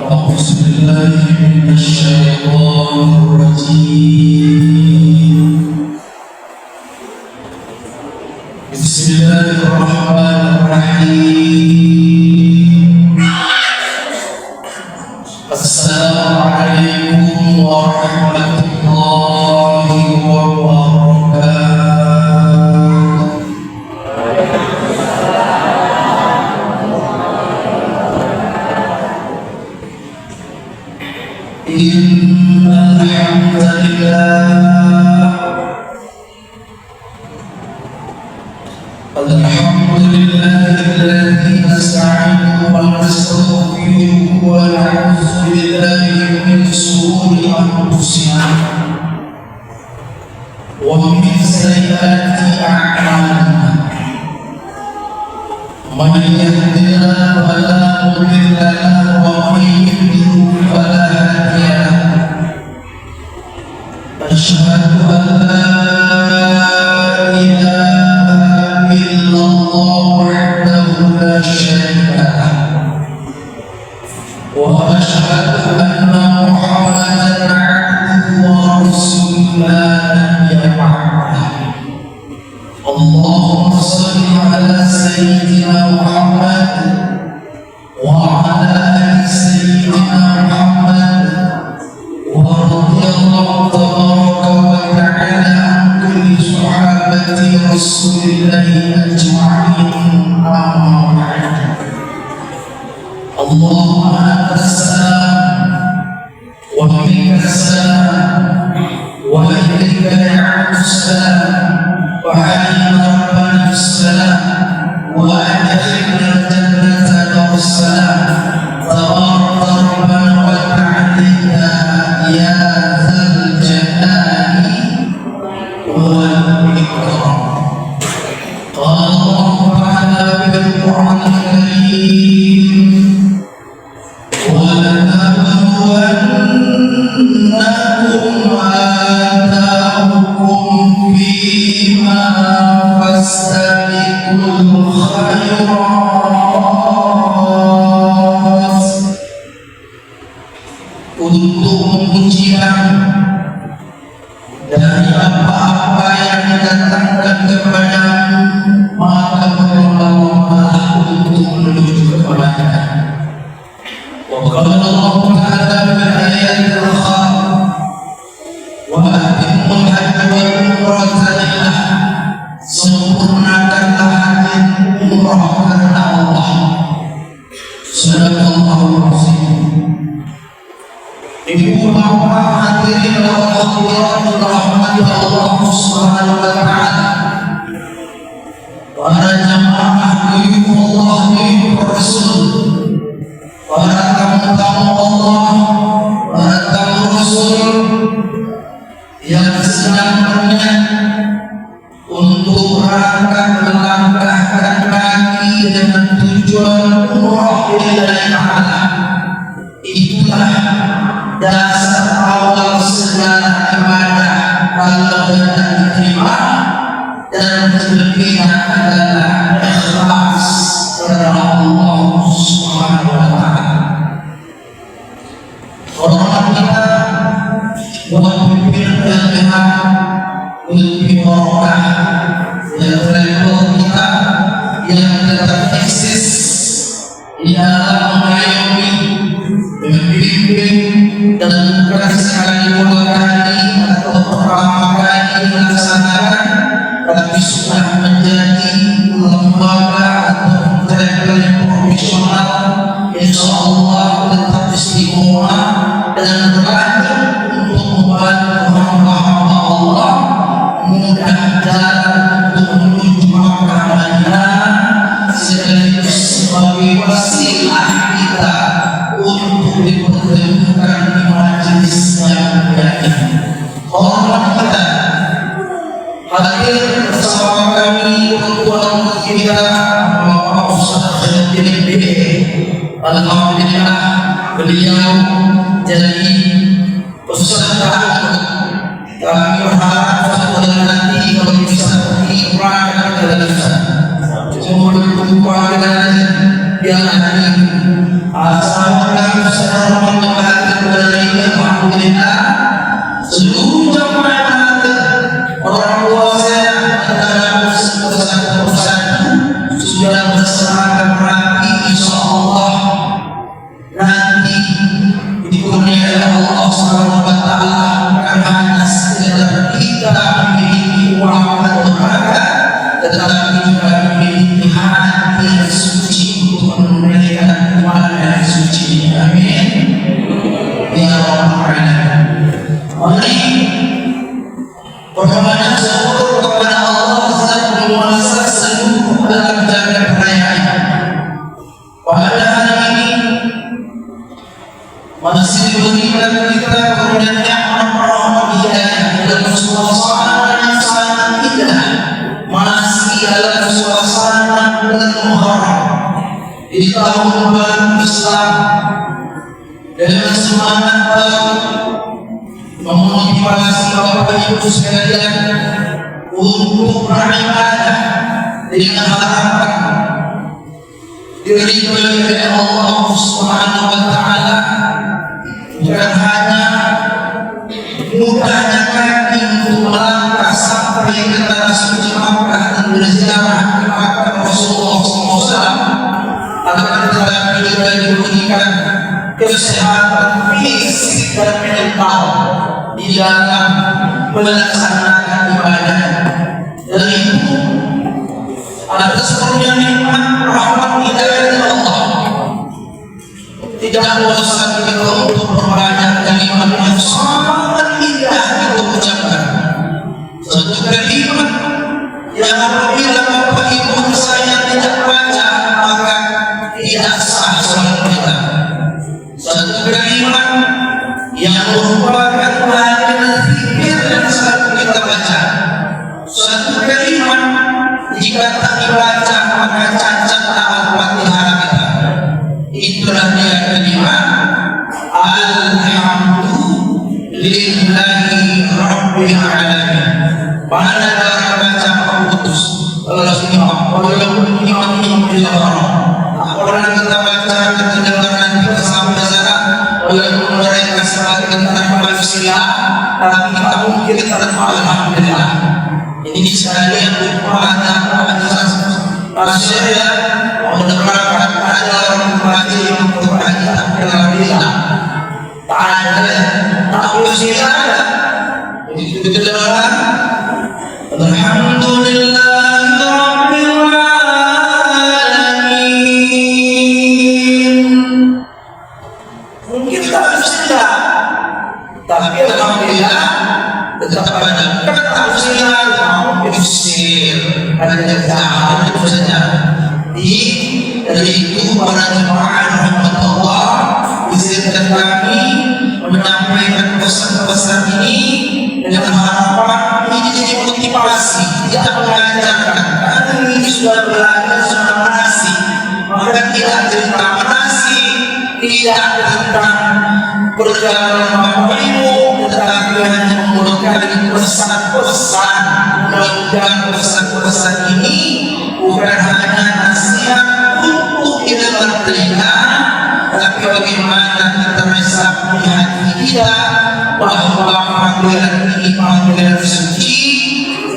أعوذ بالله من الشيطان الرجيم. بسم الله الرحمن الرحيم. السلام عليكم ورحمة الله وبركاته. إن الحمد لله الذي نستعينه ونستغفره ونعوذ بالله من شرور أنفسنا ومن سيئات أعمالنا. من يهد الله فلا مضل له ومن يضلل فلا هادي له. أشهد أن لا إله إلا الله وحده لا شريك له، وأشهد أن محمدا عبده ورسوله لا نبي بعده. اللهم صل على سيدنا محمد وعلى آل سيدنا محمد، ورضي الله تبارك وتعالى عن كل صحابة رسول الله أجمعين. أما بعد، اللهم أنت السلام ومنك السلام وإليك يعود السلام، وحينا ربنا بالسلام وأدخلنا الجنة دار السلام. تبارك ربنا وتعالى يا ذا الجلال والإكرام. قال الله تعالى بالقرآن الكريم: ولنبلونكم آتاكم فيما فاستبقوا الخيرات. Untuk mengujikan dari apa-apa yang didatangkan kepadamu, maka berlomba-lombalah untuk menuju kebaikan. وقال الله تعالى في الآيات الأخرى: وأتموا الحج والعمرة لله. Sempurnakanlah haji umrah karena Allah. Sadaqallahul azim. Ibu bapak hadirin dan hadirat dirahmati Allah Subhanahu wa taala. Para jamaah ibu Allah, ibu Rasul, para tamu-tamu Allah, para tamu Rasul yang sedang berniat untuk melangkahkan kaki dengan tujuan umrah lillahi ta'ala. Itulah dasar awal segala ibadah kalau hendak diterima, dan selebihnya adalah ikhlas karena Allah Subhanahu wa taala. Orang kita buat pimpinan LBH lebih barokah, dan travel kita yang tetap eksis di dalam mengayomi, membimbing dan bukan sekali dua kali atau pertama kali dilaksanakan, tapi sudah menjadi lembaga atau travel yang profesional. Insya Allah tetap istiqomah dan berlanjut untuk membantu hamba-hamba Allah mudah jalan untuk menuju Makkah Madinah, sekaligus sebagai wasilah kita untuk dipertemukan di majelis yang mulia ini. Hormat kita hadir bersama kami ketua kita Bapak Ustaz Khairudin BE. Alhamdulillah beliau jadi peserta. Kami berharap suatu nanti kalau bisa pergi umrah dan jalan-jalan. Cuma berjumpa dengan yang lain. Assalamualaikum nanti dikurniai Allah Subhanahu wa taala bukan hanya sekedar kita memiliki uang atau tenaga, tetapi juga memiliki hati yang suci untuk menunaikan ibadah yang suci. Amin ya rabbal alamin. Mari berbanyak syukur kepada Allah Zat Penguasa seluruh dalam jagat raya. Pada hari ini masih diberikan kita kemudian nikmat rahmat hidayah dalam suasana yang sangat indah, masih dalam suasana bulan Muharram di tahun baru Islam, dengan semangat baru memotivasi Bapak Ibu sekalian untuk beribadah dengan harapan diridhoi oleh Allah Subhanahu wa taala. Bukan hanya mudahnya kaki untuk melangkah sampai ke tanah suci Makkah dan berziarah ke makam Rasulullah SAW, akan tetapi juga diberikan kesehatan fisik dan mental di dalam melaksanakan ibadah. Dari itu ada sepenuhnya nikmat rahmat hidayah dari Allah. Tidak bosan kita untuk berbanyak kalimat yang sangat indah kita ucapkan. Satu kalimat yang apabila Bapak Ibu saya tidak baca maka tidak sah salat kita. Satu kalimat yang merupakan bagian zikir yang selalu kita baca. Satu kalimat jika tak dibaca maka cacat Al-Fatihah kita. Itulah dia kalimat Alhamdulillahi Rabbil Alamin. Mana dalam baca putus Allah imam, walaupun imam tidak orang. Apabila kita baca kita dengar nanti sampai sana, walaupun mereka sebagian tanpa manusia, tapi kita mungkin tanpa alhamdulillah. Ini sekalian berpada manusia menerangkan ada orang baca yang berbagi alhamdulillah. Tak ada, tak boleh ada. Itu betul orang. Alhamdulillah Rabbil Alamin. Mungkin tak bisa, tapi alhamdulillah tetap ada kata usia usir ada jahat itu saja. Dari itu para jemaah rahmatullah izinkan kami menyampaikan pesan-pesan ini dengan harapan ini jadi motivasi, tidak mengajarkan. Karena ini sudah belajar sudah menasi, maka tidak cerita menasi, tidak tentang perjalanan Bapak Ibu, tetapi hanya memberikan pesan-pesan. Mudah-mudahan pesan-pesan ini bukan hanya nasihat untuk kita bertelinga, tapi bagaimana kita bisa melihat kita bahwa panggilan ini panggilan suci,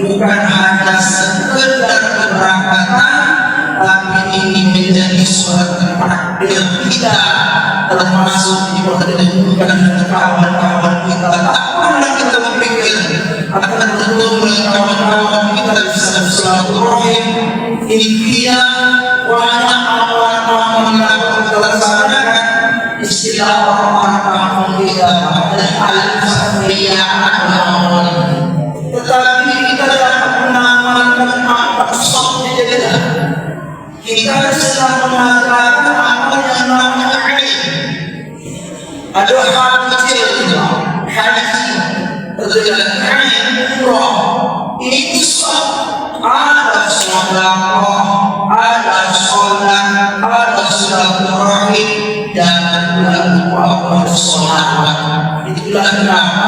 bukan hanya sekedar keberangkatan, tapi ini menjadi suatu takdir kita, termasuk dipertemukan dengan kawan-kawan kita. Tak pernah kita berpikir akan bertemu dengan kawan-kawan kita bisa bersilaturahim. Impian banyak amalan-amalan yang kita laksanakan, istilah orang-orang kampung kita dari al-fasriyah amalan. Tetapi kita dapat mengamalkan apa sahnya kita. Kita sedang mengatakan apa yang namanya ilmu. Ada hal kecil juga, haji, terjadi umrah, itu ada sedekah, ada sholat, ada silaturahim, dan bulan sholawat. Itulah kenapa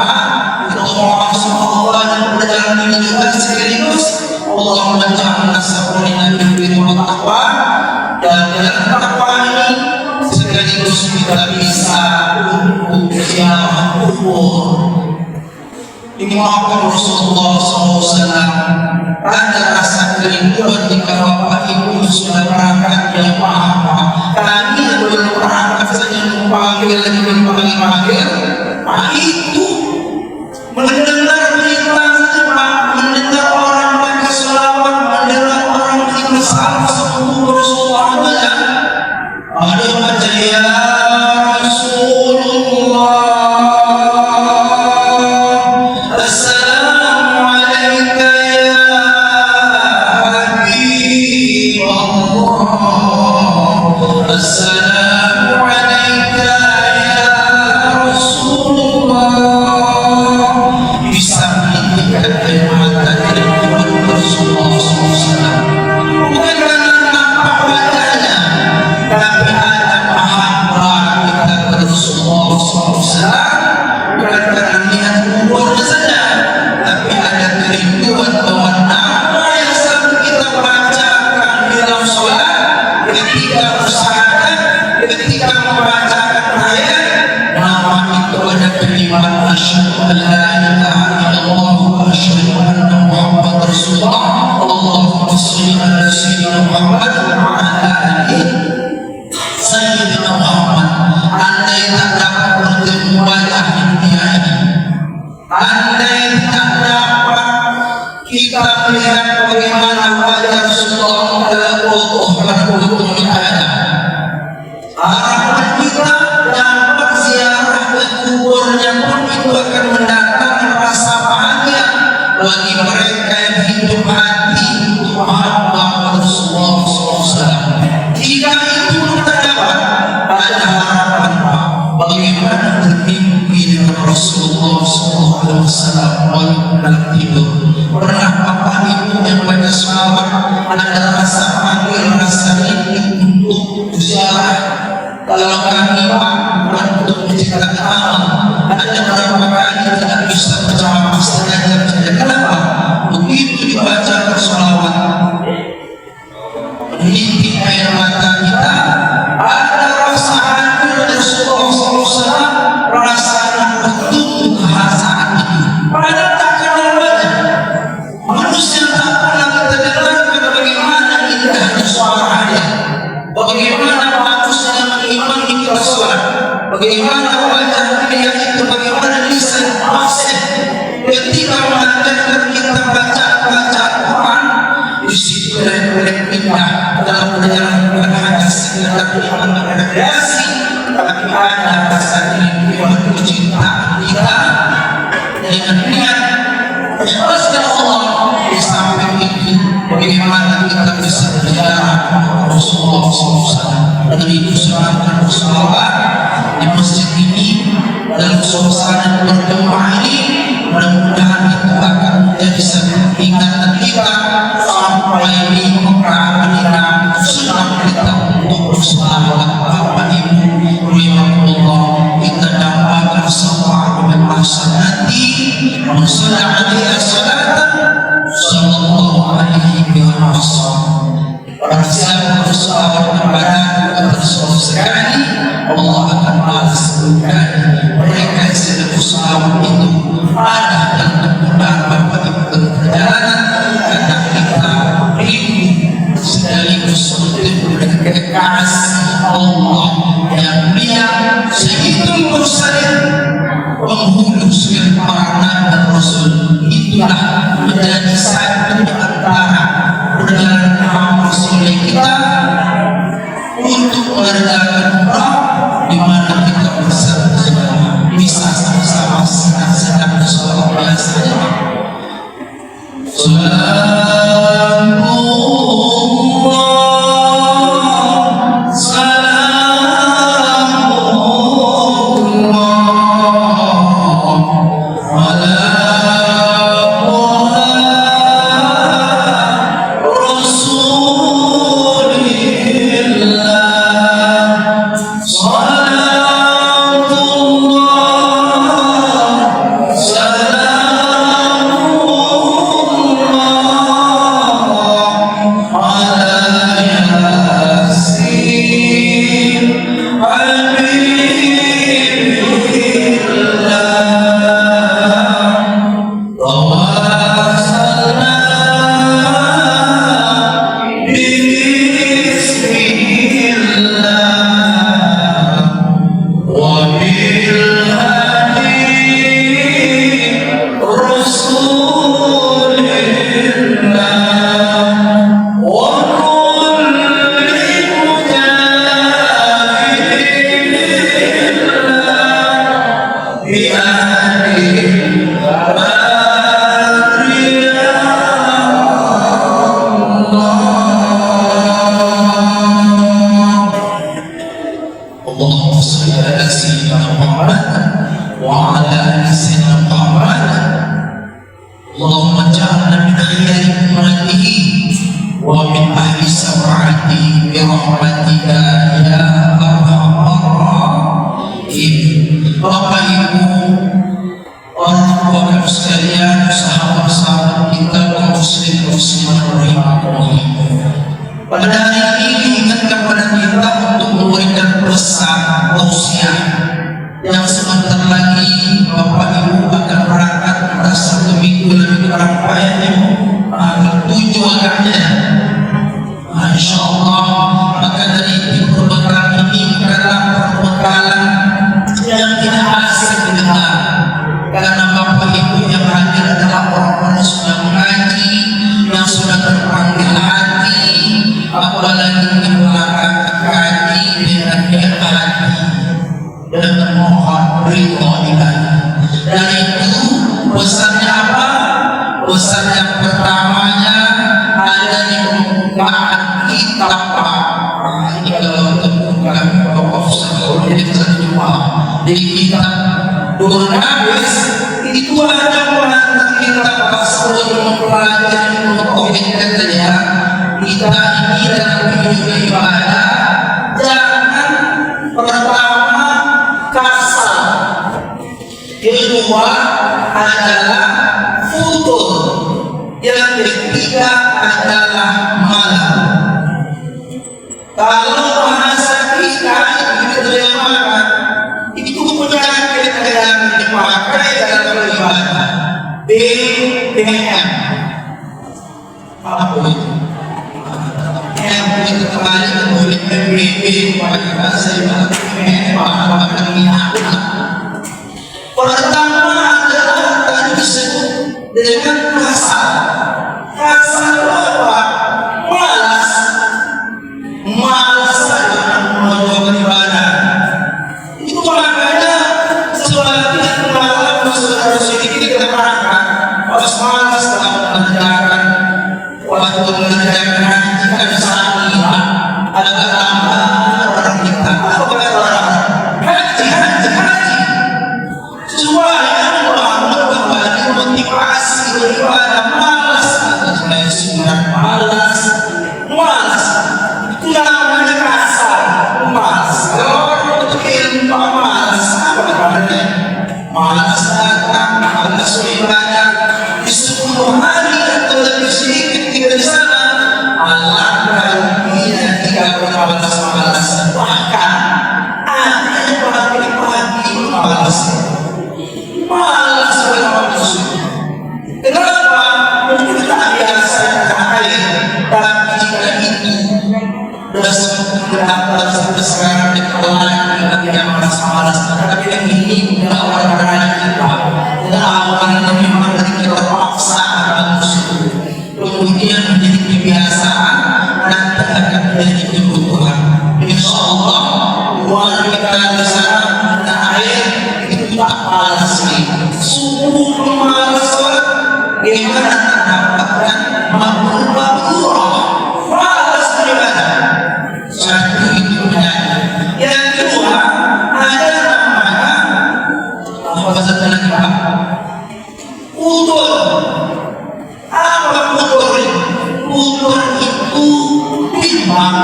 kita mohon sama Allah dan berjalan ini juga sekaligus Allah menjadikan sabunina bimbing taqwa, dan dalam taqwa ini sekaligus kita bisa untuk ziarah kubur. Di makam Rasulullah SAW ada rasa kerinduan jika Bapak Ibu sudah berangkat yang paham. Kami belum berangkat saja dipanggil. Nah itu mendengar berita Pak, mendengar orang baca selawat, mendengar orang bersalam sama Rasulullah saja. Ada yang baca ya Rasulullah, Assalamu alayka ya Habib Allah, Assalamu alayka ya Rasulullah. Bisa meninggikan air mata dari Rasulullah SAW. Bukan karena nampak wajahnya, tapi ada mahabbah kita ke Rasulullah SAW. Bukan karena niat umurnya saja, tapi ada kerinduan bahwa nama yang selalu kita bacakan di dalam sholat, ketika bersyahadat, ketika membacakan ayat, nama itu ada kalimat asyhadu an la ilaha illallah wa asyhadu anna Muhammad Rasulullah. Allahumma shalli ala sayyidina Muhammad wa ala ali sayyidina Muhammad. Andai tak dapat bertemu wajah di dunia ini, andai tak dapat kita melihat bagaimana wajah Rasulullah dalam utuh yang ada, harapan kita dapat ziarah ke kuburnya pun itu akan mendatangkan rasa bahagia bagi mereka yang hidup hati untuk mahabbah Rasulullah SAW. Jika itu kita dapat, ada harapan Pak, bagaimana bermimpi dengan Rasulullah SAW dalam tidur. Pernah Bapak Ibu yang baca selawat ada rasa panggil, rasa rindu untuk ziarah. Kalau kami Pak untuk menceritakan amal, ada beberapa kali tidak bisa berceramah sengaja saja. Kenapa? Begitu dibaca selawat, menitik air mata kita, ada rasa hadir dari Rasulullah SAW, rasa betul kehasaan itu. Padahal tak kenal wajah manusia, tak pernah kita dengarkan bagaimana indahnya suara dia, bagaimana bagusnya mengimani kita sholat, bagaimana wajah dia itu, bagaimana lisan fasih ketika mengajarkan kita baca Quran. Di situ ada indah dalam menjalankan hadis tetapi ada kreasi, tapi ada rasa rindu kecintaan kita dengan niat ikhlas kepada Allah. Di samping itu, bagaimana kita bisa berziarah Rasulullah SAW dengan itu selawat berselawat di masjid ini dalam suasana berdoa ini. Mudah-mudahan itu akan menjadi satu ingatan kita sampai di Mekah senang kita untuk berselawat. Bapak Ibu rahimahullah, kita dapat bersama dengan hasanati man shalla alaihi salatan sallallahu alaihi wasallam. Barang siapa berselawat kepada Rasulullah sekali, Allah akan balas 10 kali. Mereka yang sedang berselawat itu ada dan benar Bapak Ibu perjalanan karena kita rindu sekaligus untuk kekasih Allah yang dia Sayyidul Mursalin, penghulu segala para nabi dan rasul. Itulah menjadi satu di antara perjalanan amal soleh kita untuk mengerjakan umrah, di mana kita bisa sama-sama senang-senang bersolat biasa. Salamullah Allahumma shalli ala sayyidina Muhammad wa ala ali sayyidina Muhammad. Allahumma ja'alna min khiyari ummatihi wa min ahli sawa'ati bi rahmatika ya arhamar rahimin. Bapak Ibu, orang tua kami sekalian, sahabat-sahabat kita kaum muslim muslimat rahimahumullah. Pada hari ini ingat kepada kita untuk memberikan pesan wasiat yang sebentar lagi Bapak Ibu akan berangkat pada 1 minggu lebih kurang payahnya 7 agaknya. Insya Allah maka dari perbekalan ini bukanlah perbekalan yang tidak asing didengar, karena Bapak Ibu yang hadir adalah orang-orang yang sudah mengaji, yang sudah terpanggil hati, apalagi melakukan kaji dengan niat hati dan memohon ridho ilahi. Dari itu pesannya apa? Pesan yang pertamanya ada di pembukaan kitab. Ini kalau temukan Bapak Ustaz jadi bisa dijumpa di kitab Durul Nabis. Itu ada mengenai kitab Rasul mempelajari tauhid katanya. Kita ini dalam hidup ibadah jangan pertama kasar, kedua adalah futur, yang ketiga adalah malam. Kalau bahasa kita diterjemahkan, itu penyakit yang dipakai dalam ibadah. BPM apa itu? Yang kita kembali ke PBB pada bahasa ibadah pertama adalah tadi disebut dengan kasar. Kasar apa? Malas saja melakukan ibadah. Itu makanya sebagian malam saudara sedikit kita terangkan malas dalam mengerjakan waktu mengerjakan haji kan bisa agak lama orang kita haji supaya membangun kembali motivasi beribadah. Malas atau sunat malas itu namanya kasar. Malas kalau orang untuk ilmu malas apa namanya? Malas datang, malas beribadah di 10 hari atau lebih sedikit tinggal di sana. Alangkah ruginya jika bermalas-malas, bahkan ada yang pagi-pagi malas bermalas. Kenapa? Mungkin tak biasa air, tapi jika itu sudah berapa sampai sekarang dikelola yang malas-malas. Tapi yang ini adalah orang-orang kita, adalah orang yang memang kita terpaksa akan musuh. Kemudian menjadi kebiasaan, nanti akan menjadi kebutuhan. Insya Allah uang kita di sana dan air itu tak malas lagi. Subuh malas sholat, bagaimana mendapatkan makhluk malas beribadah. Satu itu penyakit. Yang kedua ada namanya apa satu lagi Pak? Udur. Apa udur itu? Udur itu bimbang.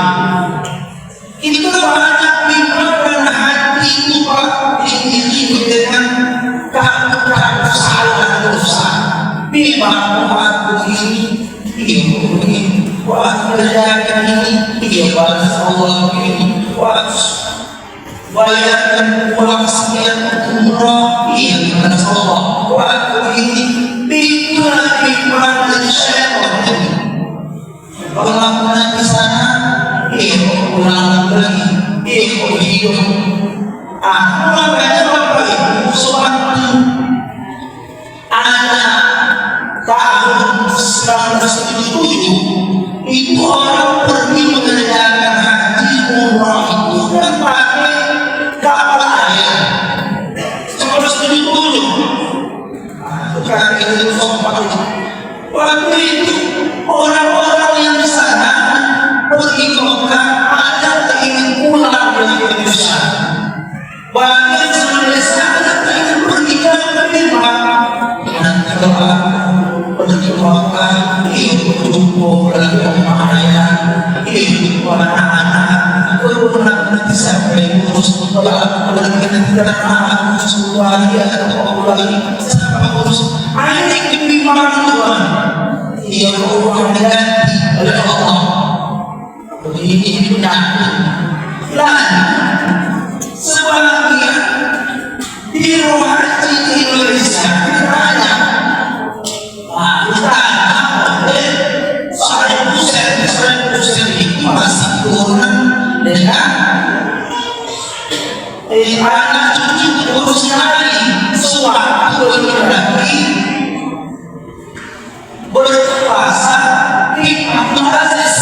Kita banyak bimbang karena hati itu Pak diiringi dengan kamu salah dosa. Bimbang aku ini aku kerjakan ini balas Allah ini bayarkan uang sekian untuk umrah balas Allah aku ini bimbang dari syaitan ini. Kalau aku di sana ulang lagi hidup aku makanya Bapak Ibu sewaktu ada tahun 1977 itu orang pergi mengerjakan haji umrah itu kan pakai kapal air. 1977 anak-anak aku pernah nanti sampai urus kalau aku lagi nanti anak urus keluarga atau aku lagi sampai urus anak demi Tuhan ia orang diganti oleh Allah ini penyakit dan sebagian di rumah haji di Indonesia ditanya saya itu masih kurang dengan anak cucu urus lagi suatu lagi berpuasa di Abdul Aziz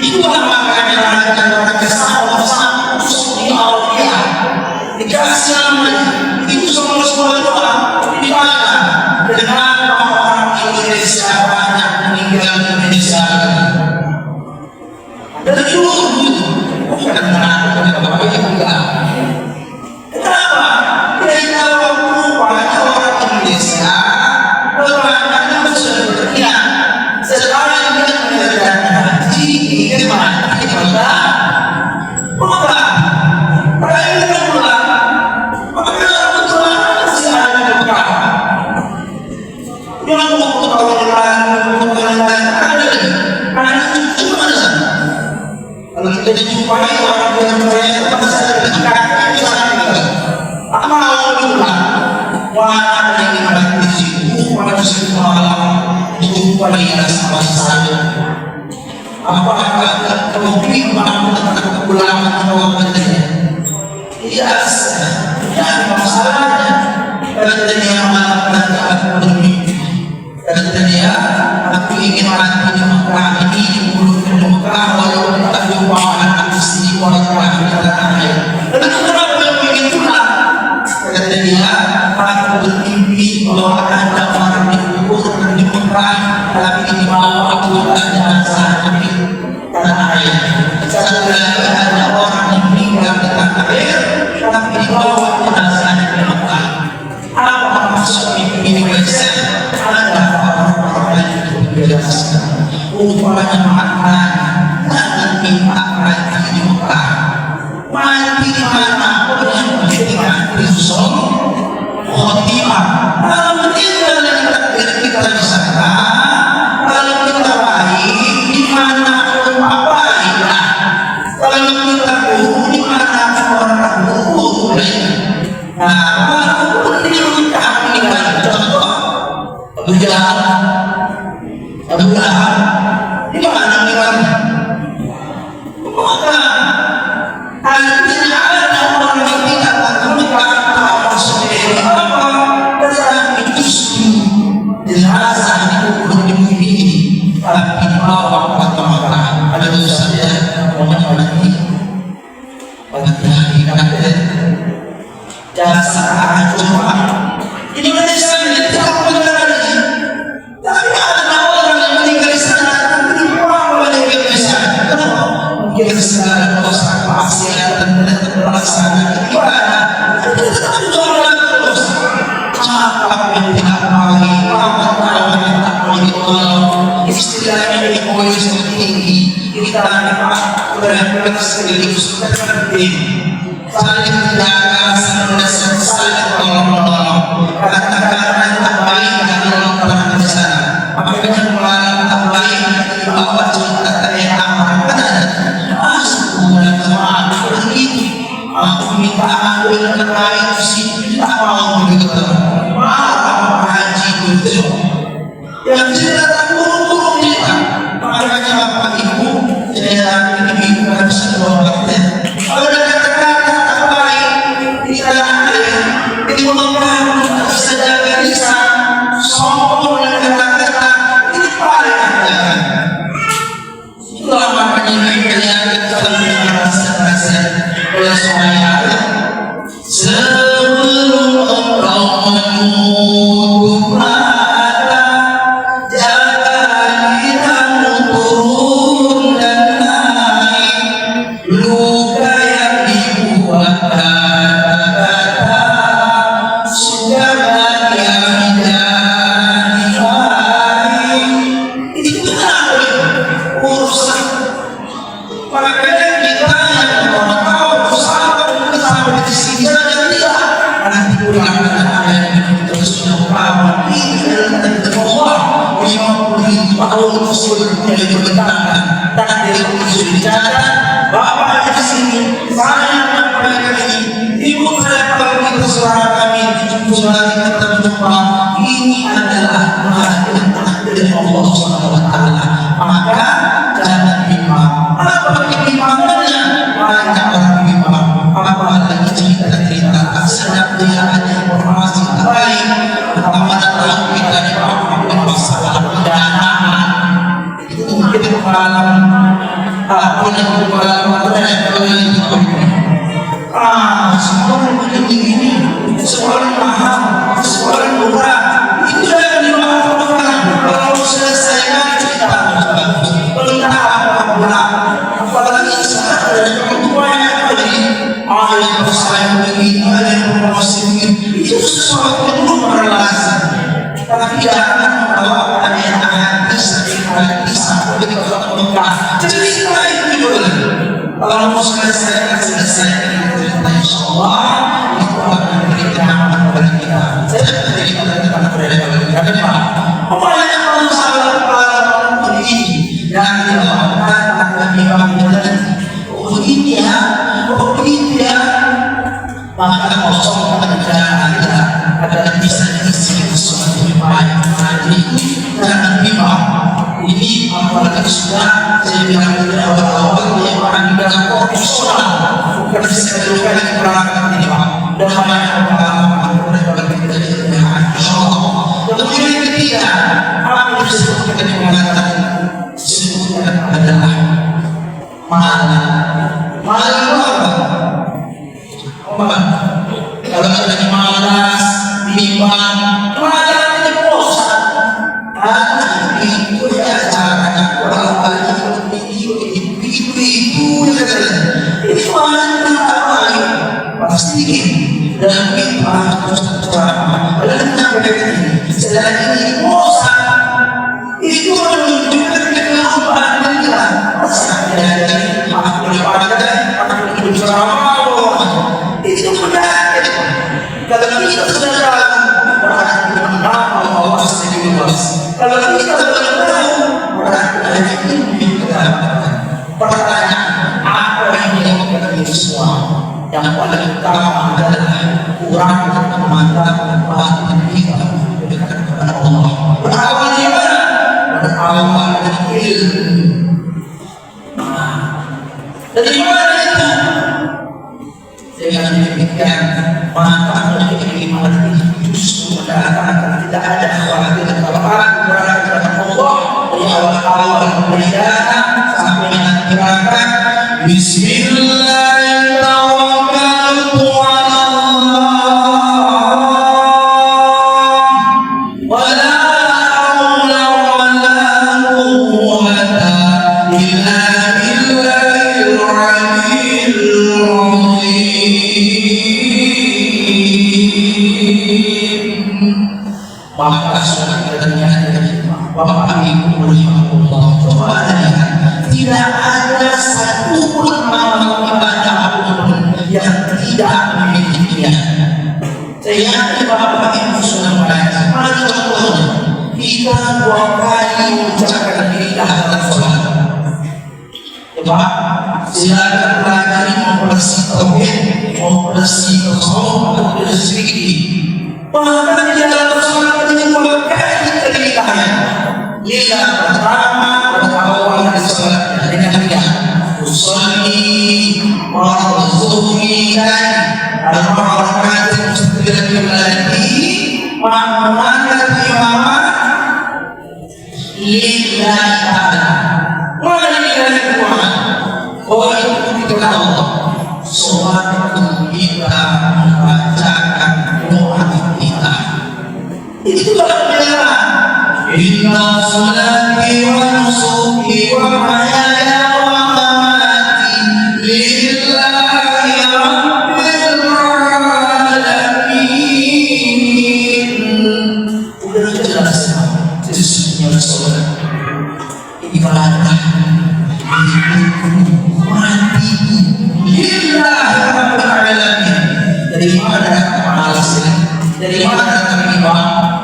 itu makanya orang kesalahan di Aulia dikasih namanya itu semua doa dimana dengan orang Indonesia banyak meninggal di Indonesia dan itu bukan kenapa kita banyak orang Indonesia bagaimana bersedia sekarang kita mengerjakan haji gimana kita pulang perayaan pulang maka pulang masih ada buka yang mau pulang ada cucu mana kalau kita jumpai orang yang beraya masih ada kaki di sana apa mau pulang wah yang ada di situ pada semua jumpa dengan sama saya apakah mungkin mampu pulang atau katanya yes yang masalahnya katanya malah bermimpi katanya aku ingin mati di Mekah ini di mulut Mekah walau tak jumpa anak istri wanita di tanah air dan kenapa yang ingin pulang katanya aku bermimpi bahwa ada orang dikubur di Mekah tapi di bawah aku ada saat di tanah air satu lagi ada orang yang meninggal di tanah air tapi di bawah jenazah di Mekah apa maksud ini guys ada orang-orang yang dijelaskan rupanya maknanya jangan minta mati di Mekah mati di mana pun yang penting mati husnul khotimah kalau meninggal yang takdir kita di sana kalau kita baik di mana pun baiklah kalau kita buruk di mana orang buruk nah walaupun kita meninggal contoh Abu Jahal di mana meninggalnya maka artinya ada orang yang tidak meninggal apa sendiri apa tetapi justru jenazah dikubur di bumi ini tapi dibawa ke Mekah ada dosa ya mati pada hari kafir jasa cuma Indonesia ini tidak meninggal lagi tapi ada orang yang meninggal di sana tapi dibawa oleh Indonesia kenapa mungkin segala dosa maksiat dan melaksanakan ibadah tetapi orang terus cakap yang tidak lagi orang yang tak lagi tolong istilahnya egois tinggi kita berefleksi penting saling menjaga saling tolong-menolong kata-kata tak baik dan tolong di sana makanya melarang tak baik bahwa kata yang aman bulan maaf begitu aku minta ampun terkait sini tak mau begitu maaf haji betul yang tidak tak buruk-buruk kita makanya bapak ibu saya ini bukan sebuah waktu kalau ada kata-kata tak baik di tanah air di Mekah bisa jaga lisan sombong dan kata-kata ini paling jangan itulah makanya kita dalam nasihat oleh suami Allah pulang ayat terus mengawal ini adalah takdir Allah 50.000 tahun Rasul dari berbentangan takdir itu dicatat. Bapak di sini saya mereka ini ibu saya kalau kita selama kami sudah kita berjumpa ini adalah takdir Allah SWT, maka jangan bimbang. Apa bimbangannya? Banyak orang bimbang. Apalagi cerita-cerita sedang dia ada informasi terbaik pertama dalam kita di masalah pendanaan itu mungkin pengalaman sekolah begini sekolah mahal, sekolah murah itu jangan dimaafkan. Kalau selesai cerita apalagi saat ada orang tua yang tadi ada yang saya begini, ada yang promosi begini, itu sesuatu yang luar biasa. Tapi jangan membawa ayat-ayat sampai ke Mekah. Cerita itu boleh. Kalau mau selesai cerita, insya Allah itu akan memberikan kepada kita. Saya berikan kepada mereka. Apa yang Allah salah pada ini dan dilakukan akan dibangun. Begini ya, maka kosong kerjaan kita adalah bisa diisi sesuatu yang baik. Jadi jangan bimbang. Ini apalagi sudah saya bilang dari awal-awal yang akan dibilang profesional, bukan diseluruhkan di perangkat ini Pak. Dan banyak pengalaman mereka berbeda dengan insyaallah. Kemudian yang ketiga, apa yang disebutkan di mengatakan disebutkan adalah malam. Malam apa? Kalau ada malas, bimbang, malam ini bosan. Itu ya caranya orang itu itu apa pasti dan kita harus ceramah dan ini selain ini bosan itu menunjukkan kegelapan kita sampai dari aku ceramah itu penyakit. Kalau kita sudah tahu berarti mengenal Allah sendiri luas. Kalau kita belum tahu berarti ini kita pertanyaan apa yang dilakukan itu semua. Yang paling utama adalah kurang memantapkan batin kita dekat kepada Allah. Berawal dari mana? Berawal dari ilmu. Dari mana itu? Dengan demikian maka kenikmatan itu justru mendatangkan tidak ada khawatir kebalaan berada kepada Allah dari awal-awal perjalanan sampai nanti berangkat. Bismillahirrahmanirrahim. Wala haula wala quwwata illa billahil aliyyil maka sebenarnya Bapak Ibu rahimahullah taala tidak ada satu pun amal ibadah apapun yang tidak memilikinya. Saya yakin Bapak Ibu sudah membaca. Mari contohnya kita 2 kali mengucapkan ibadah dalam sholat. Coba silakan pelajari membersih tauhid, membersih tasawuf atau membersih fikih. Bahkan di dalam sholat ini 2 kali kita ditanya. Lila pertama awal dari sholat dengan dia usolli wa zuhri al-marakatin mustaqbilan lagi ma'amanat imamah lillahi ta'ala. Mana lillahi ta'ala? Oh itu kita Allah. Sholat itu kita membacakan doa kita. Itulah pembelaan. Inna salati wa nusuki wa mahyaya wa mamati lillahi rabbil alamin. Udah jelas sesungguhnya sholat ibadah mati lillahi rabbil alamin. Dari mana malas ini? Dari mana datang riba?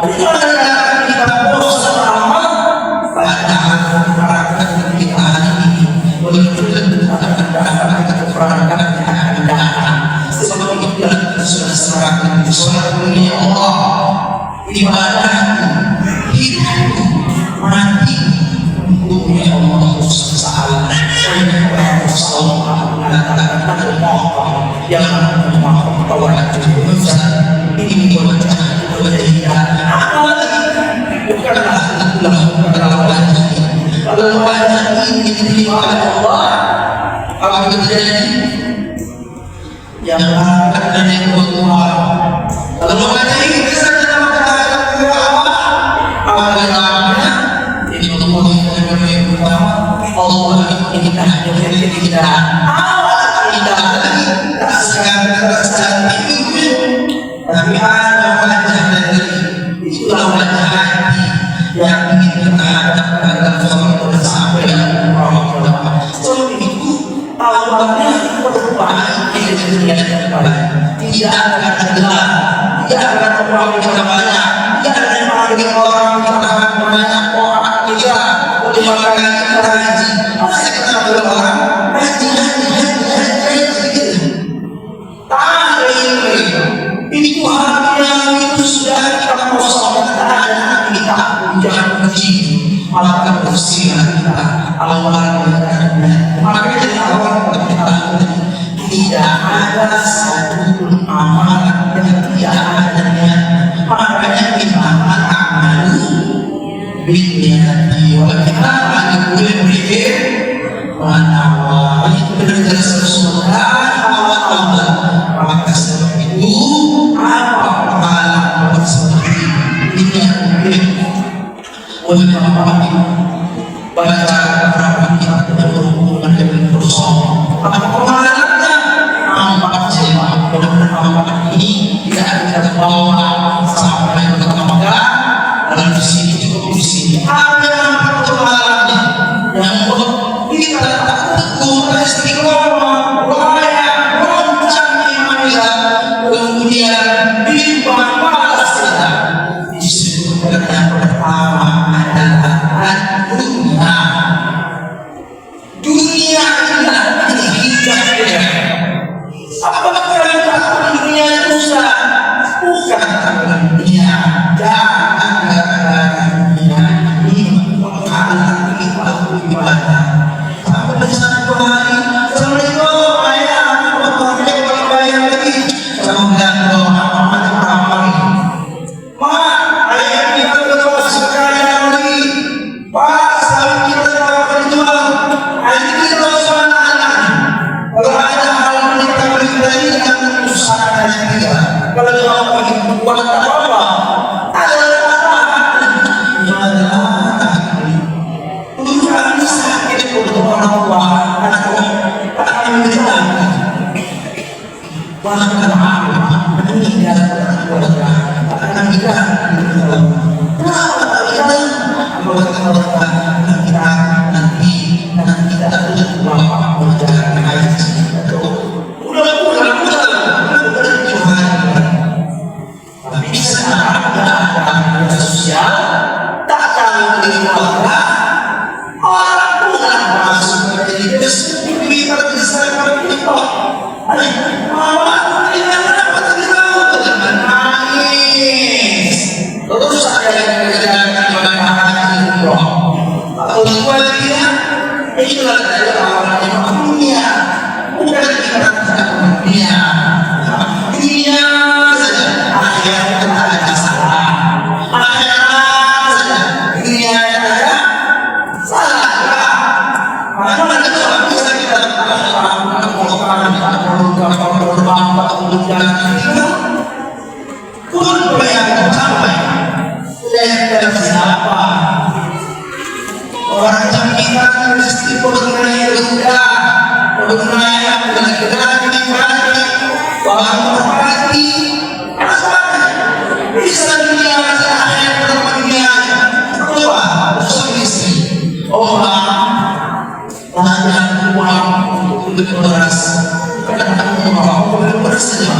Dari mana datang kita boros dan amal? Padahal perangkat kita hari ini belum akan perangkat yang akan datang. Sebab itu kita sudah serahkan di sholat dunia Allah, ibadah, hidup, mati untuk Allah Subhanahu yang ini wajah bukanlah kalau wajah ini diterima oleh Allah, apa terjadi? Yang akan dari Allah. Kalau wajah ini bisa dalam Allah, apa namanya? Ini Allah yang pertama. Allah kita yang kita awal kita lagi tak sekarang itu, tapi ada wajah dari itulah wajah hati yang ingin kita hadapkan dalam sholat sampai Allah. Sebab itu awalnya perbaiki dunia yang baik, tidak akan gelap, tidak akan orang kita banyak, tidak akan memanggil orang kita banyak orang kita oleh maka kita haji. Masa kita bilang orang haji tak ini Tuhannya itu sudah kita kosong, tak ada kita jangan haji. Maka bersihlah kita awalnya, maka dari awal kita tidak ada satu amalan yang tidak ada niat. Makanya kita amal binyati wa kita berpikir mana itu benar sesuatu Allah. Maka sebab itu apa amalan seperti ini oleh Bapak baca Al-Quran kita berhubungan dengan bersama. Apa amalannya? Amal jemaah benar-benar ini tidak kita bawa sampai ke Mekah dan di sini cukup di sini. Ada amalannya yang kita tak teguh istiqomah, layak, loncang imannya, kemudian bimbang malas kita disebutkan yang pertama dunia ini hidupnya. Apakah kalian takut dunia itu susah? Bukan takut dunia, jangan dunia ini menghalangi kita ibadah. Sampai satu hari, Assalamualaikum ayah, apa yang bayar lagi? Kemudian doa amal ini. Ma, ayah kita berdoa sekali lagi. Pak, sekarang kita akan jual. Ayah kita berdoa anak. Kalau ada hal yang kita beri jangan usahakan kita. Kalau doa buat apa? Ada apa? Jangan. Bukan sakit untuk orang atau akan menjaga. Bahkan apa meninggal keluarga akan kita nanti kita bapak menjaga haji atau udah tapi sekarang ada sosial tak tahu dari mana orang pulang masuk menjadi kesempatan terbesar kita. Mama ini apa tahu jangan nangis. Terus saya yang kerjaan ibadah haji umroh. Kalau buat dia itulah dari awalnya dunia. Bukan kita dunia. Dunia saja. Akhirat ada salah. Akhirat saja. Dunia ada salah. Maka kalau bisa kita pun bayang sampai leher siapa orang jaminan mesti pernah rendah pernah bergerak di mati bahwa mati bisa dunia masa akhir dunia kedua solusi orang banyak uang untuk beras kadang-kadang orang beras saja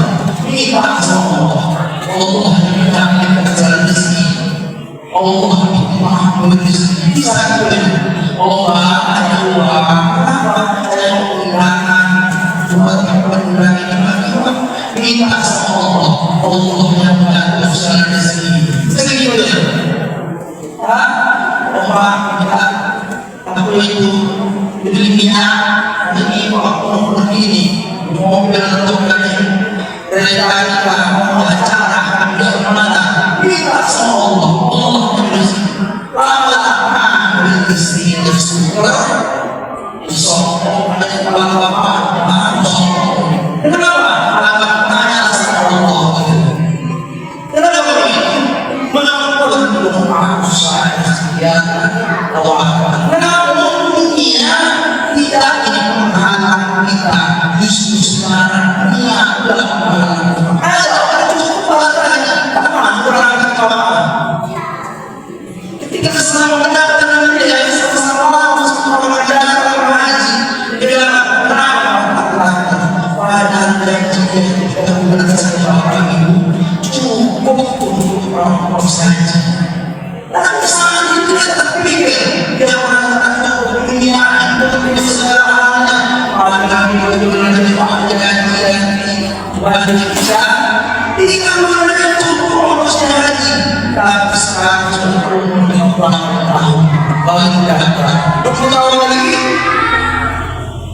ini tak semua Allah yang menciptakan rezeki, Allah yang maha memberi rezeki. Bisa Allah ada uang, kenapa saya mau kehilangan buat mengurangi nikmat? Minta sama Allah, Allah yang mengatur segala rezeki. Segitu ya. Allah minta aku itu beli minyak ini waktu begini mobil untuk kereta kita mau acara bisa kemana kita sama Allah Allah berisi lama berisi bersyukur insya-Allah ada bapak kenapa anak tanya sama Allah kenapa mengapa belum aku sayang Allah kita justru sekarang niat dalam ada orang cukup bertanya kapan kurang apa ketika selama mendapatkan dia sama-sama sama mengajar mengaji dia bilang kenapa padahal dan juga kita belajar bapak ibu cukup untuk orang saja tapi saat itu dia terpikir dia mengatakan dunia itu segalanya kami bagaimana bagi kita tidak mengenai cukup urusnya lagi tapi sekarang sudah perlu tahun bagi kita 20 tahun lagi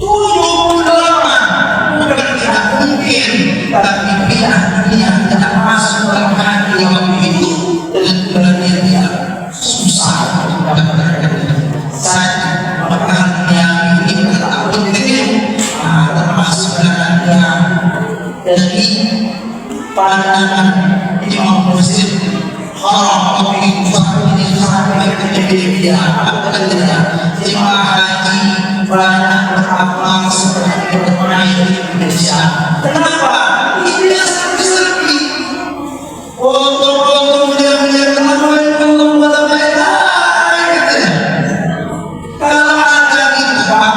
78 bukan tidak mungkin tapi kita tidak masuk dalam hati yang itu dan berarti dia susah untuk mendapatkan saja maka yang ini tak penting termasuk dengannya dari pandangan Imam Muslim haram tapi ini sampai dia apabila jemaah haji banyak beramal seperti bermain di Indonesia. Kenapa? Ini yang sepi. Foto-foto dia kenapa belum berbeda? Kalau ada itu Pak,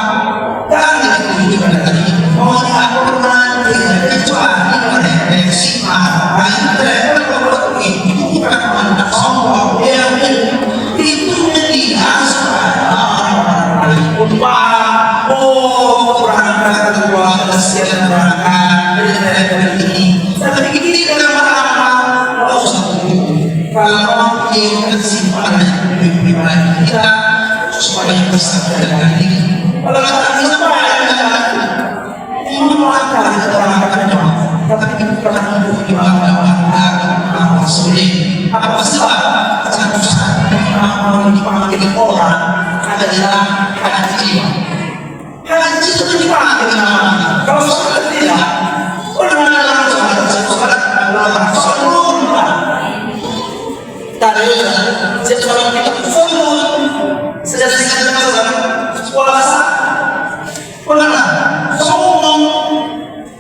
kami itu pada tadi mau diaturkan kecuali refleksi apa itu bukan anak sombong dia itu media orang paling paham berangkat kedua kasihan berangkat dari ini tapi ini dalam apa kalau satu kalau kita simpan pribadi kita supaya bisa terjadi kalau kita ini melangkah di orang-orang tapi bukan untuk dimakan sulit apa sebab satu-satunya amal dipanggil orang adalah haji itu dipanggil namanya kalau sholat tidak orang tadi seorang kita sholat sedang puasa pernah sombong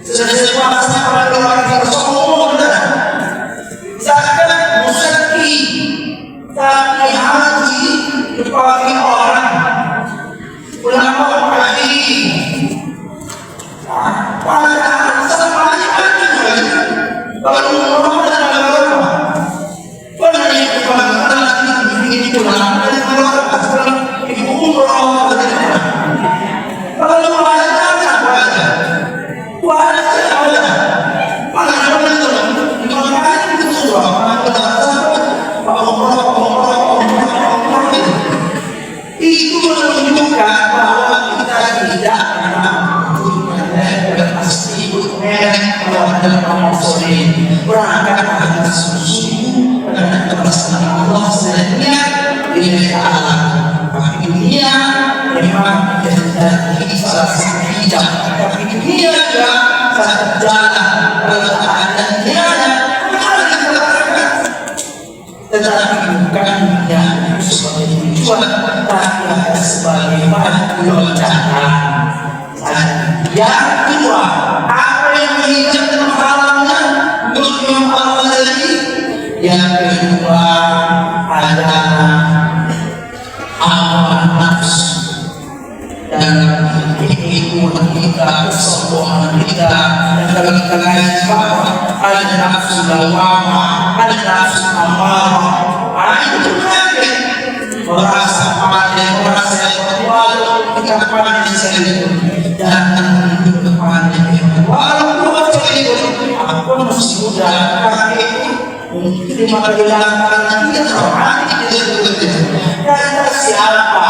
sedang puasa orang yang sombong zakat musaki tapi haji dipanggil orang ulama haji padahal sama haji kalau orang pernah dipanggil ini ulama itu menunjukkan bahwa kita tidak pasti kalau ada orang muslim berangkat dengan susu dengan kebesaran Allah sehingga ini Allah tapi dunia memang jadi salah satu hijab tapi dunia juga satu jalan kalau ada tiada tetapi bukan dunia itu sebagai tujuan tapi sebagai bahan loncatan. Yang kedua, apa yang menghijab dan menghalangnya menurut Imam Al-Ghazali? Yang kedua adalah hawa nafsu dalam kehidupan kita, kesombongan kita, dan kalian sebab ada nafsu lawamah, ada nafsu amarah, itu penyakit. Merasa pandai, merasa walau kita pandai sekali jangan hidup pandai. Walau kita sekali aku masih muda, kakek terima kehilangan kita orang itu kata siapa?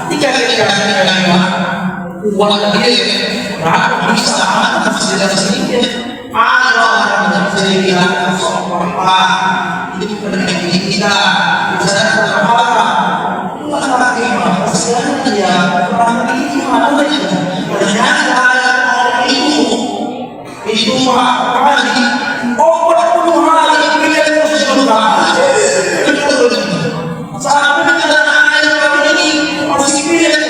Jika kita uang dia rakyat bisa tidak sedikit ada orang yang sedikit apa itu pendidikan kita bisa terhadap orang yang kasihan dia orang ini mana itu ternyata itu kali 40 hari kita sudah sampai kita ada ini masih pilih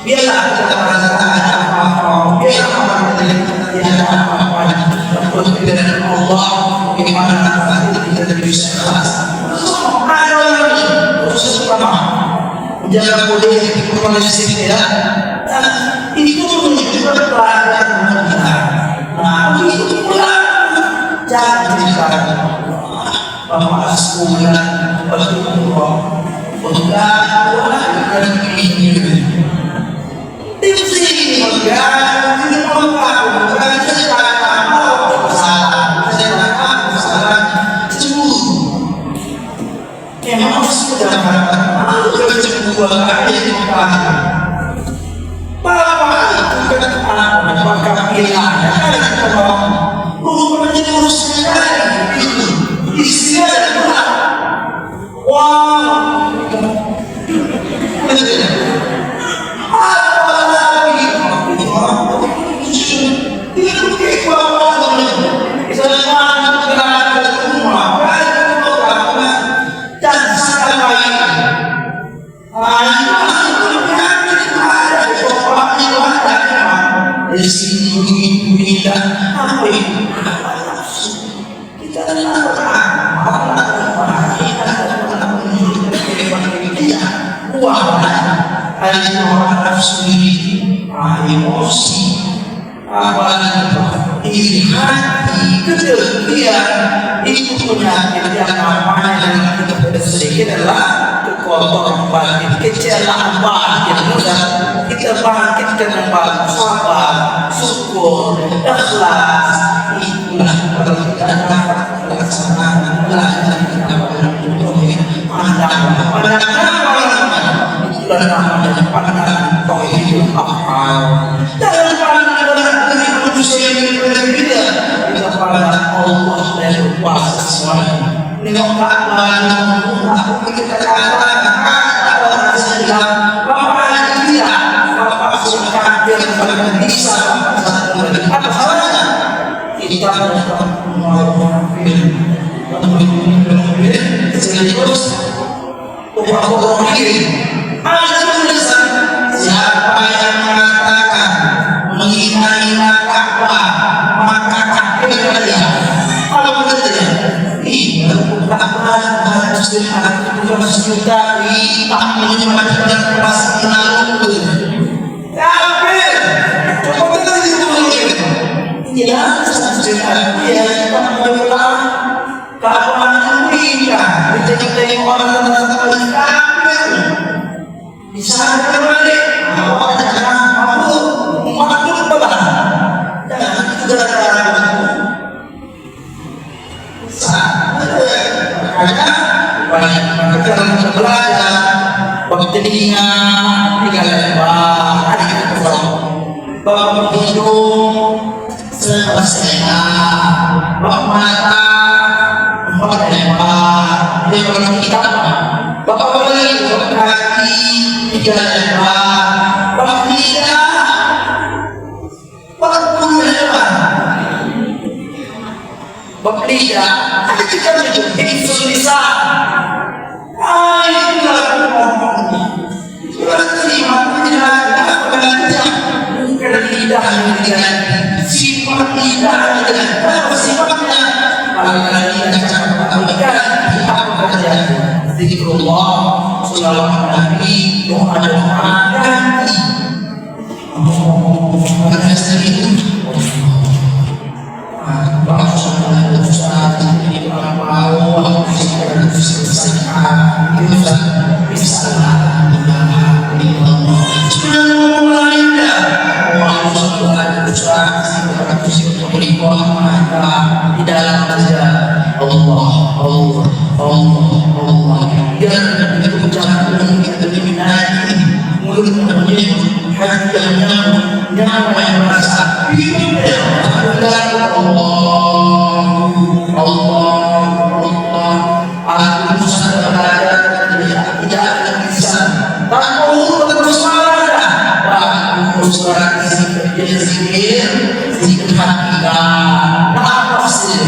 biarlah kita merasakan apa-apa, biarlah kita apa-apa dengan Allah, bagaimana nanti kita bisa ikhlas. Ada orang khusus pertama menjaga boleh komunikasi kita, dan itu juga pelajaran kita. Nah, itu pula jangan dikatakan bahwa sekolah berdoa Allah dan ini tipsi mengganti mengganti salah memang sudah kecemburuan yang Bapak itu anak maka pilihannya kita mau menjadi urusan itu istri adalah wah apalagi itu kekuatan selama berada di rumah dan sekali dari sini kita apa itu kita orang nafsu ini emosi apalagi iri hati kedengkian itu penyakit yang namanya dengan kita sedikit adalah kekotoran batin kecelakaan batin kita bangkitkan kembali sabar syukur ikhlas itulah kalau kita dapat melaksanakan belajar kita dan namanya pandangan tauhid afal. Jangan pandang dari manusia yang berbeda. Kita pandang Allah dan kuasa semuanya. Nengok aku kita katakan orang sedang bapak dia, bapak sudah kafir pada bisa apa salahnya? Kita sekaligus orang ini. Ada tulisan siapa yang mengatakan menghina Ka'bah maka kafir dia. Kalau begitu ini Ka'bah harus diharapkan sejuta tamunya macam dan pasti lalu kafir. Coba kita lihat ini lah sejuta dia mengulang Ka'bah Amerika dijadikan orang kafir. Bisa kembali awak jangan mampu mengatur beban jangan itu gara-gara makanya banyak kita belajar waktunya 3 lembar ada kita bapak hidung selesai bapak mata 4 lembar dia orang kita bapak beli kaki 3 lembar bapak lidah 40 lembar bapak lidah ada kita itu bisa itulah berarti makanya lidah sifat lidah apa sifatnya Al-Ladina Ja'abukan Pihak pekerjaan Zikrullah Salawat Nabi Doa-doa ganti pada saat itu di dalam saja Allah yang diucapkan kita diminati mulut menjadi hati yang nyawa yang merasa hidup dan aku sadar tidak akan bisa aku terus marah aku suara zikir hati nafas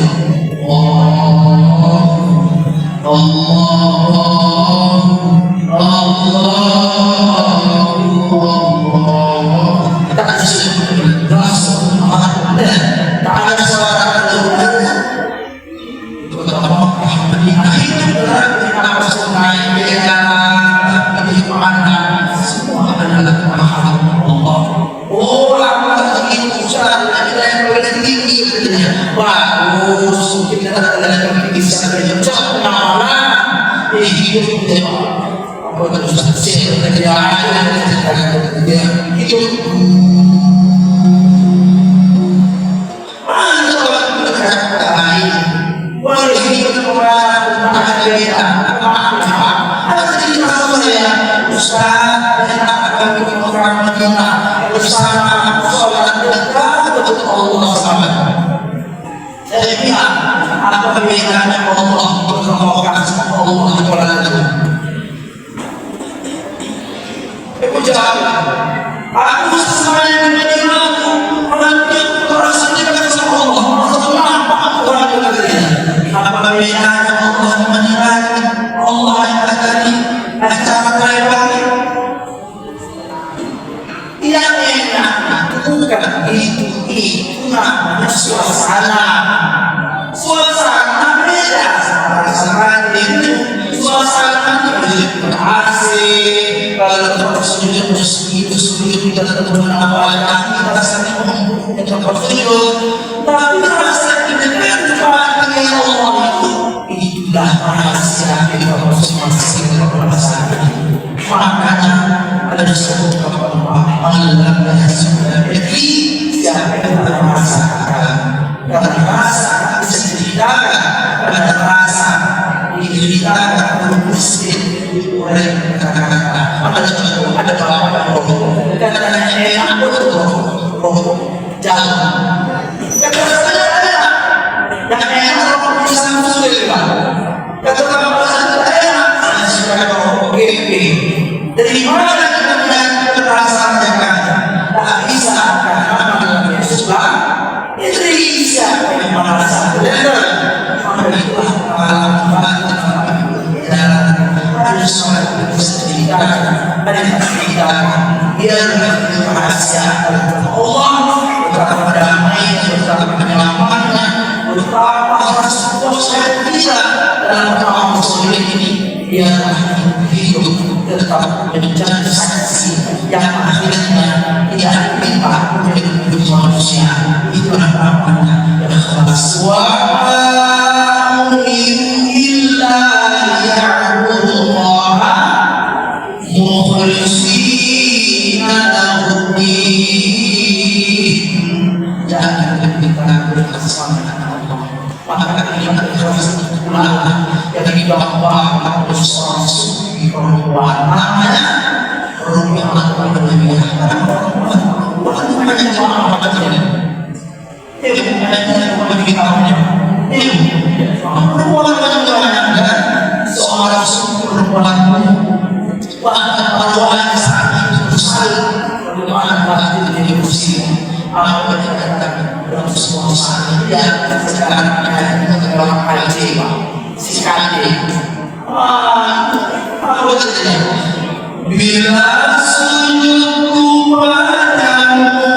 bila sujudku padamu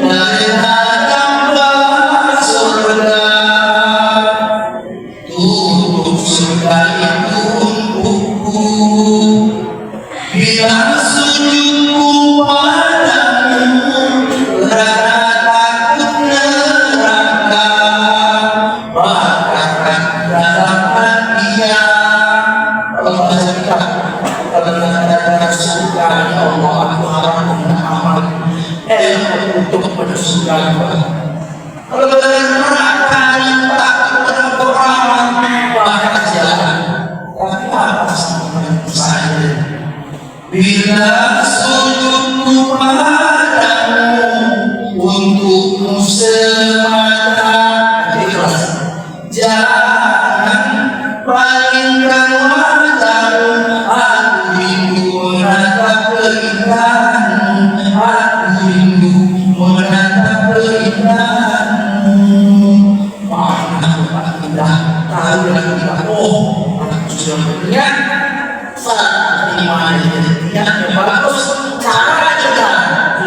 dari hadap surga. dan sujudku padamu untukmu semata. Ikhlas. Jangan palingkan wajahmu, aku rindu menatap keindahanmu, aku rindu menatap keindahanmu. Mana Pak indah, tahu lagi Pak. Oh, aku sudah melihat saat ini yang bagus, cara kita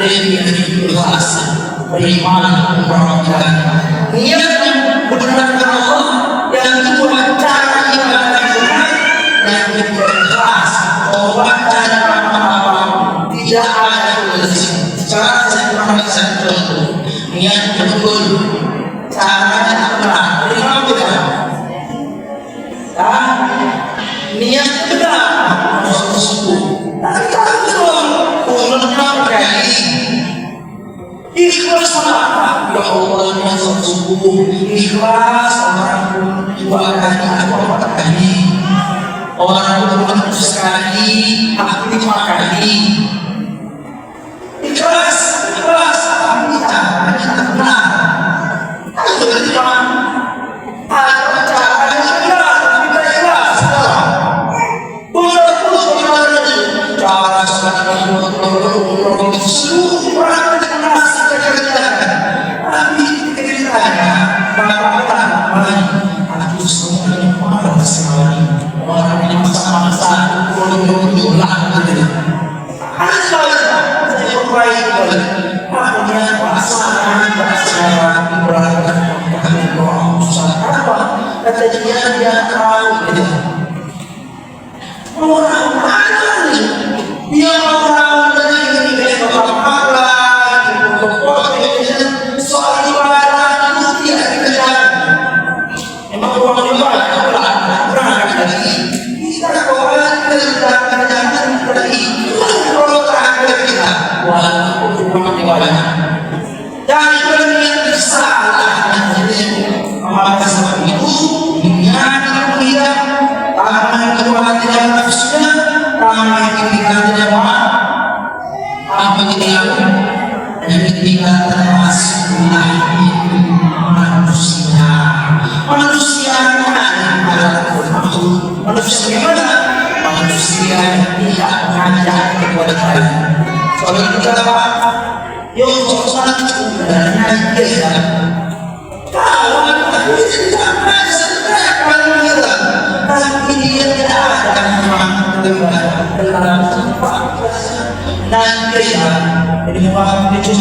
lebih ikhlas, beriman kepada niat yang benar karena Allah, yang kedua cara ibadah benar, yang ketiga ikhlas, tobat dan apa-apa tidak ada tulis. Secara saya pernah contoh niat betul, caranya benar, beriman benar, niat benar, tapi tak betul, ulama kali ikhlas apa? Ya Allah, yang sungguh ikhlas orang pun 2 kali, aku 4 kali, orang pun 100 kali, aku 5 kali. Ikhlas, ikhlas, tapi caranya tak benar. Aku berterima, ada caranya benar, tapi tak ikhlas. Benar-benar bagaimana cara sholat seluruh orang masih kerjakan, tapi ceritanya bapak tak aku semuanya marah sekali. Orang ini masa-masa bodoh lah gitu. Ada saya perbaiki kali. Aku niat pasangan berangkat kami doa susah apa? Kata dia tahu gitu. Orang mana nih? Dia orang dari ini bapak soal ibadah itu tidak dikerjakan. Emang orang ibadah berangkat lagi. Kita orang kerjakan lagi. Kalau terakhir kita, walaupun cuma ibadah. Dan berniat bersalah. Maka sebab itu niat dia tangan kedua tidak nafsunya, tangan ketiga tidak maaf. Apa yang yang ketiga termasuk manusia adalah makhluk manusia mana? Manusia yang tidak mengajak kepada kalian. Soalnya kita dapat yang soal sebenarnya dia kawan aku tidak merasakan kita, tapi dia tidak ada memang dalam tempat nanti jadi memang itu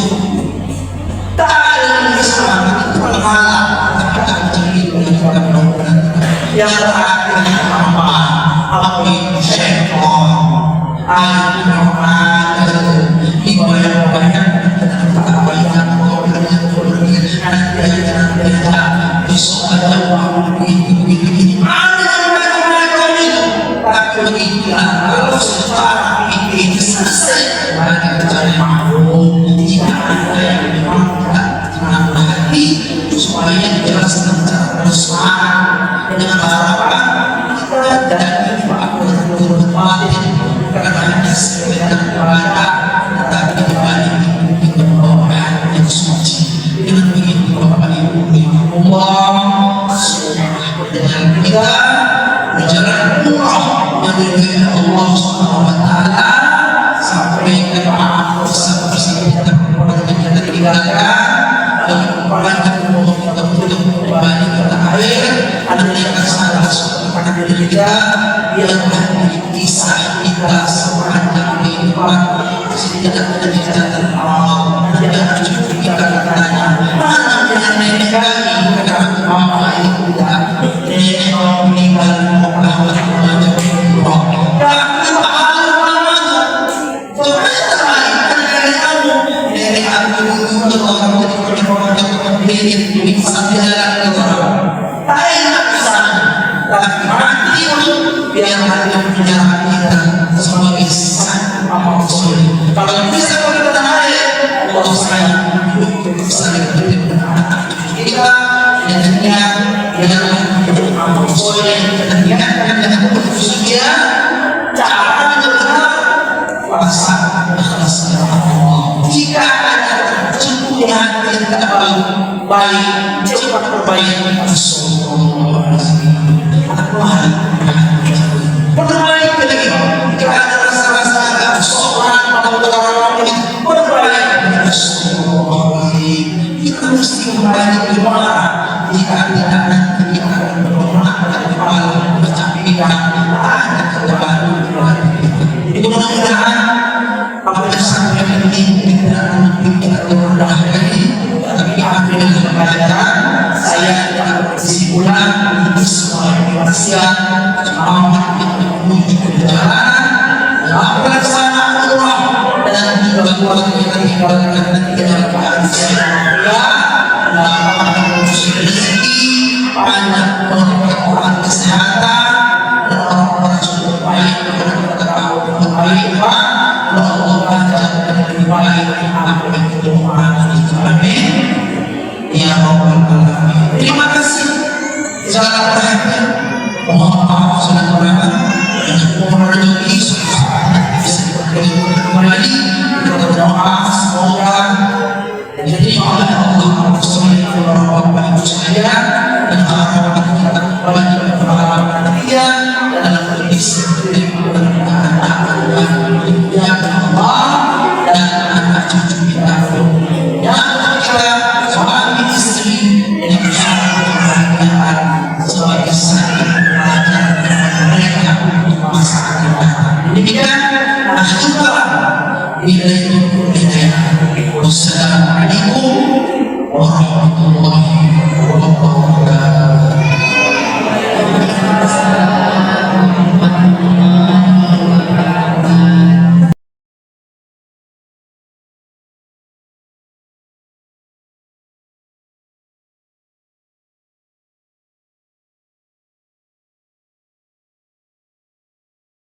tak ada yang bisa menghalang yang terakhir apa itu syaitan dibayang-bayang tak bayang besok ada uang begini ada yang tapi kalau secara ini selesai bagi mencari makhluk tidak ada yang memang tenang hati supaya jelas tentang perusahaan dengan harapan kita dan betul batin karena hanya sekedar ibadah tetapi dibalik itu orang yang suci. Dengan begitu Bapak Ibu Allah semua dengan kita berjalan umrah yang diridhoi Allah Subhanahu wa taala sampai ke maaf bersama kita tinggalkan dan kepada Allah kita betul kembali ke air ada yang salah kepada diri kita biarlah kisah kita sepanjang kehidupan tidak menjadi catatan awal yang kita katanya mana nenek kami kata mama ibu dan nenek mau meninggal bahwa menjadi kami mahal banget nenek kamu nenek aku dulu orang diri sambil jalan ke orang tak enak sana tapi mati biar hati menjaga kita sebagai sang amal soleh. Kalau bisa kita air Allah sayang bisa kita yang amal soleh dan niatkan dengan khususnya cara benar puasa ikhlas karena Allah. Jika ada sungguh di hati yang tidak baik, cepat perbaiki. Astagfirullahaladzim. Perbaiki lagi. Jika ada rasa-rasa kesopanan pada orang ini, perbaiki. Astagfirullahaladzim. Kita mesti kembali ke mana? Jika tidak nanti kita akan berdoa dan bercapaian ada kebahagiaan. Itu mudah-mudahan apabila sampai ini tidak mungkin kita berdoa lagi, tapi apabila pelajaran saya tidak berkesimpulan ini semua manusia amat menuju perjalanan dalam pelaksanaan Allah dan juga buat kita tinggalkan nanti dalam keadaan ya dalam rezeki banyak orang kesehatan dan orang-orang sudah baik baik Allah akan lebih baik apa yang kita doakan. Amin ya rabbal alamin. Terima kasih segala perhatian. Mohon maaf segala kurangnya dan mohon rezeki bisa kembali. Kita berdoa semoga jadi oleh Allah subhanahu wa ta'ala sekalian dan harapan kita kembali kepada pengalaman dia dalam kondisi ya Allah dan anak cucu kita yang kita suami istri yang bersama kebahagiaan sebagai saksi pelajar mereka masa depan. Demikian akhirnya bila